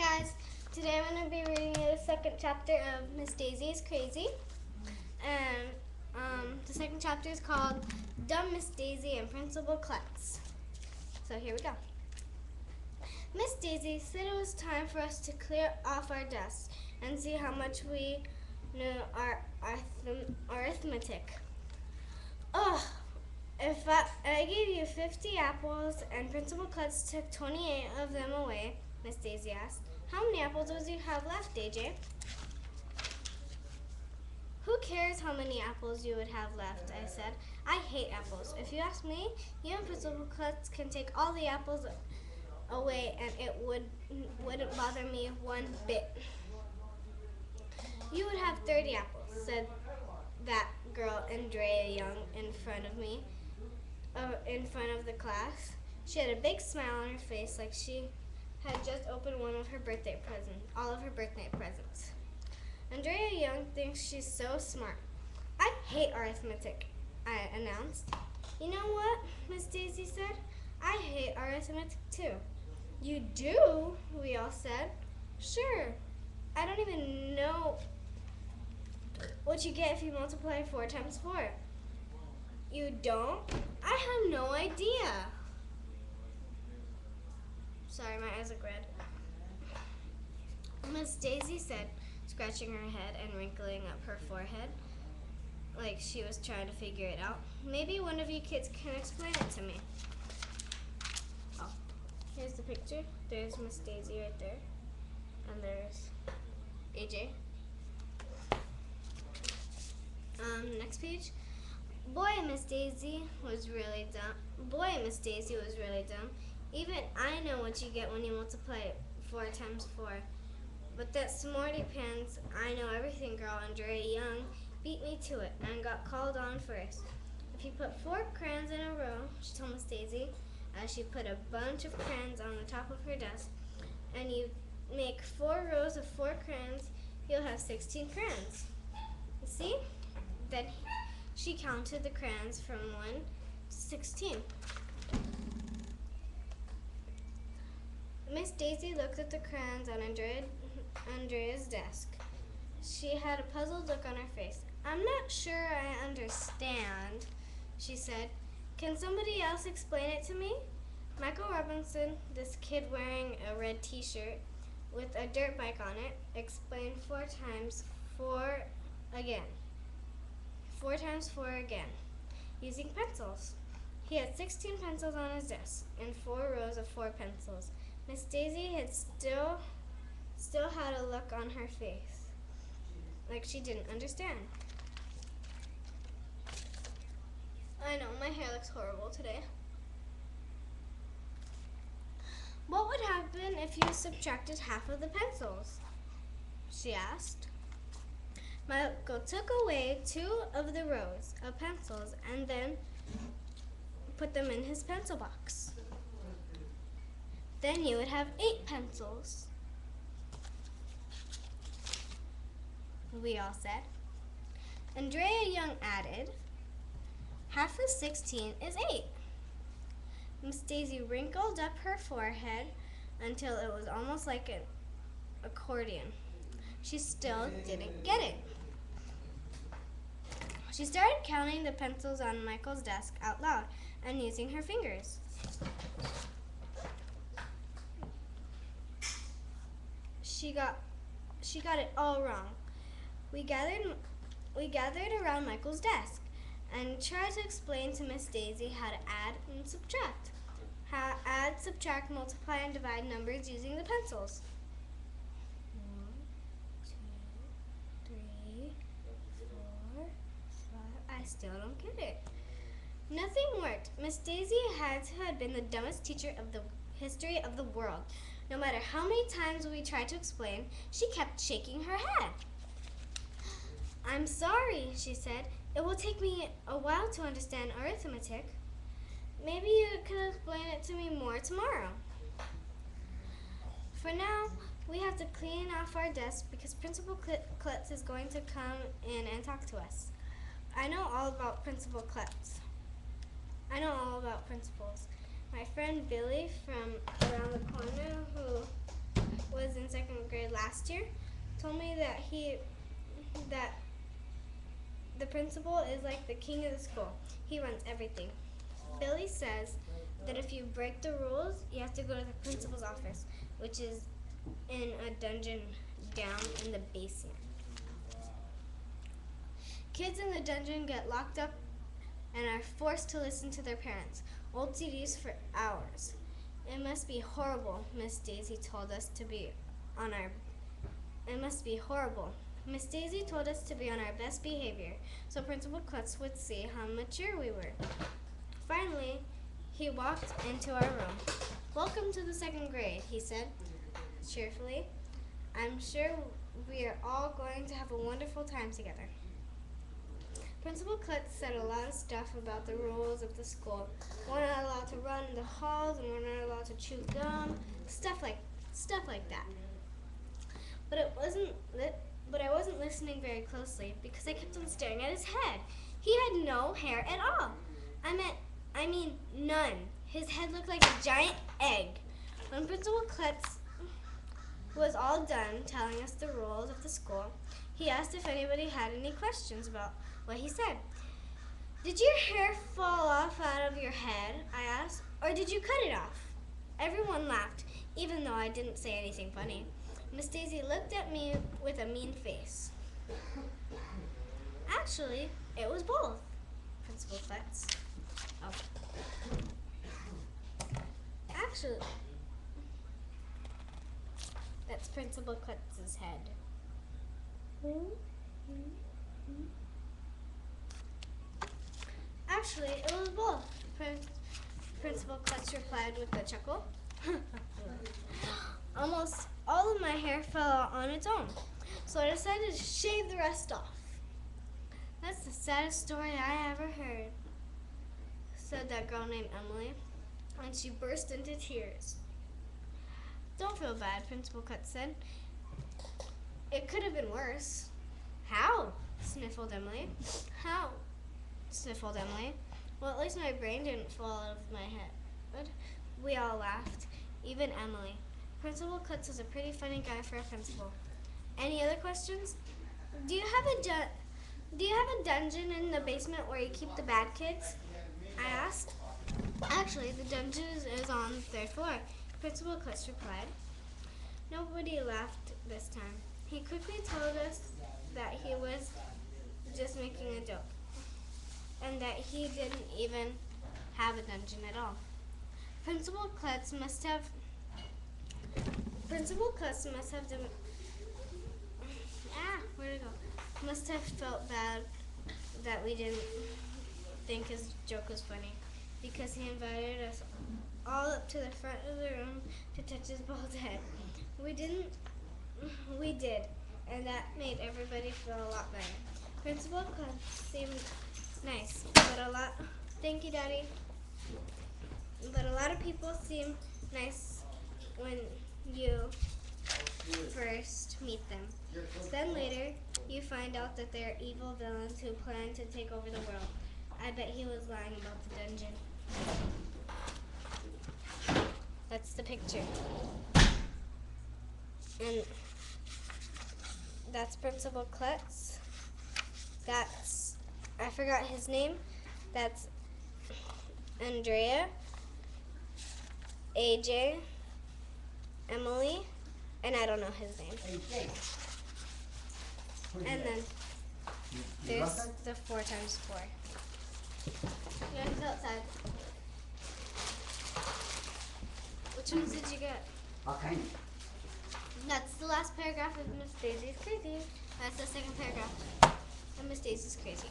Guys, today I'm going to be reading the second chapter of Miss Daisy is Crazy. And the second chapter is called Dumb Miss Daisy and Principal Klutz. So here we go. Miss Daisy said it was time for us to clear off our desks and see how much we knew our arithmetic. Ugh! If I gave you 50 apples and Principal Klutz took 28 of them away, Miss Daisy asked, how many apples would you have left, AJ? Who cares how many apples you would have left, I said. I hate apples. If you ask me, you and Principal Klutz can take all the apples away and it wouldn't bother me one bit. You would have 30 apples, said that girl, Andrea Young, in front of me, in front of the class. She had a big smile on her face like she had just opened all of her birthday presents. Andrea Young thinks she's so smart. I hate arithmetic, I announced. You know what, Miss Daisy said? I hate arithmetic too. You do? We all said. Sure. I don't even know what you get if you multiply 4 times 4. You don't? I have no idea. Sorry, my eyes look red. Miss Daisy said, scratching her head and wrinkling up her forehead like she was trying to figure it out. Maybe one of you kids can explain it to me. Oh, here's the picture. There's Miss Daisy right there. And there's AJ. Next page. Boy, Miss Daisy was really dumb. Even I know what you get when you multiply 4 times 4. But that smarty pants, I know everything girl, Andrea Young, beat me to it and got called on first. If you put 4 crayons in a row, she told Miss Daisy, as she put a bunch of crayons on the top of her desk, and you make 4 rows of 4 crayons, you'll have 16 crayons. You see? Then she counted the crayons from 1 to 16. Miss Daisy looked at the crayons on Andrea's desk. She had a puzzled look on her face. I'm not sure I understand, she said. Can somebody else explain it to me? Michael Robinson, this kid wearing a red t-shirt with a dirt bike on it, explained 4 times 4 again. 4 times 4 again, using pencils. He had 16 pencils on his desk and 4 rows of 4 pencils. Miss Daisy had still had a look on her face, like she didn't understand. I know, my hair looks horrible today. What would happen if you subtracted half of the pencils? She asked. Michael took away 2 of the rows of pencils and then put them in his pencil box. Then you would have 8 pencils, we all said. Andrea Young added, half of 16 is 8. Miss Daisy wrinkled up her forehead until it was almost like an accordion. She still didn't get it. She started counting the pencils on Michael's desk out loud and using her fingers. She got it all wrong. We gathered around Michael's desk and tried to explain to Miss Daisy how to add and subtract. How add, subtract, multiply, and divide numbers using the pencils. 1, 2, 3, 4, 5. I still don't get it. Nothing worked. Miss Daisy had to have been the dumbest teacher of the history of the world. No matter how many times we tried to explain, she kept shaking her head. I'm sorry, she said. It will take me a while to understand arithmetic. Maybe you could explain it to me more tomorrow. For now, we have to clean off our desks because Principal Klutz is going to come in and talk to us. I know all about Principal Klutz. I know all about principals. My friend Billy from around the corner, who was in last year told me that the principal is like the king of the school. He runs everything. Billy says that if you break the rules, you have to go to the principal's office, which is in a dungeon down in the basement. Kids in the dungeon get locked up and are forced to listen to their parents' old CDs for hours. It must be horrible, Miss Daisy told us to be on our Miss Daisy told us to be on our best behavior, so Principal Klutz would see how mature we were. Finally, he walked into our room. "Welcome to the second grade," he said cheerfully. "I'm sure we are all going to have a wonderful time together." Principal Klutz said a lot of stuff about the rules of the school. We're not allowed to run in the halls, and we're not allowed to chew gum, stuff like that. But I wasn't listening very closely because I kept on staring at his head. He had no hair at all. I mean none. His head looked like a giant egg. When Principal Klutz was all done telling us the rules of the school, he asked if anybody had any questions about what he said. "Did your hair fall off out of your head?" I asked. "Or did you cut it off?" Everyone laughed, even though I didn't say anything funny. Miss Daisy looked at me with a mean face. "Actually, it was both, Principal Klutz." Oh. Actually, that's Principal Klutz's head. "Actually, it was both," Principal Klutz replied with a chuckle. "Almost all of my hair fell out on its own, so I decided to shave the rest off." "That's the saddest story I ever heard," said that girl named Emily, and she burst into tears. "Don't feel bad," Principal Klutz said. "It could have been worse." "How?" sniffled Emily. "How?" sniffled Emily. "Well, at least my brain didn't fall out of my head." We all laughed, even Emily. Principal Klutz was a pretty funny guy for a principal. Any other questions? Do you have a dungeon in the basement where you keep the bad kids?" I asked. "Actually, the dungeon is on the third floor," Principal Klutz replied. Nobody laughed this time. He quickly told us that he was just making a joke, and that he didn't even have a dungeon at all. Principal Klutz must have Must have felt bad that we didn't think his joke was funny, because he invited us all up to the front of the room to touch his bald head. We did, and that made everybody feel a lot better. Principal Klutz seemed nice, thank you, Daddy. But a lot of people seem nice when you first meet them. Then later, you find out that they're evil villains who plan to take over the world. I bet he was lying about the dungeon. That's the picture. And that's Principal Klutz. I forgot his name. That's Andrea, AJ, Emily, and I don't know his name. And then there's the 4 times 4. Yeah, he's outside. Which ones did you get? Okay. That's the last paragraph of Miss Daisy's Crazy. That's the second paragraph of Miss Daisy's Crazy.